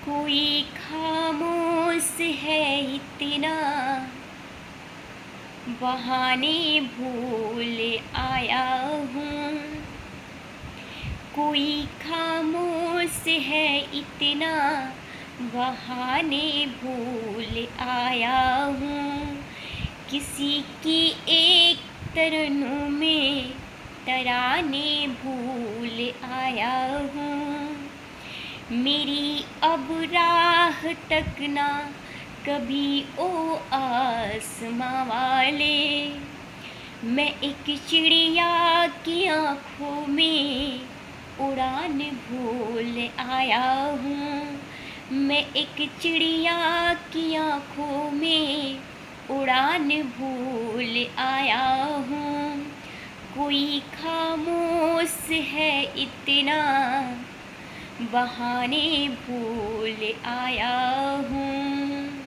कोई खामोश है इतना, बहाने भूल आया हूँ। कोई खामोश है इतना, बहाने भूल आया हूँ। किसी की एक तरन्नुम में तराने भूल आया हूँ। मेरी अब राह तकना कभी ओ आसमां वाले, मैं एक चिड़िया की आँखों में उड़ान भूल आया हूँ। मैं एक चिड़िया की आँखों में उड़ान भूल आया हूँ। कोई खामोश है इतना, बहाने भूल आया हूँ।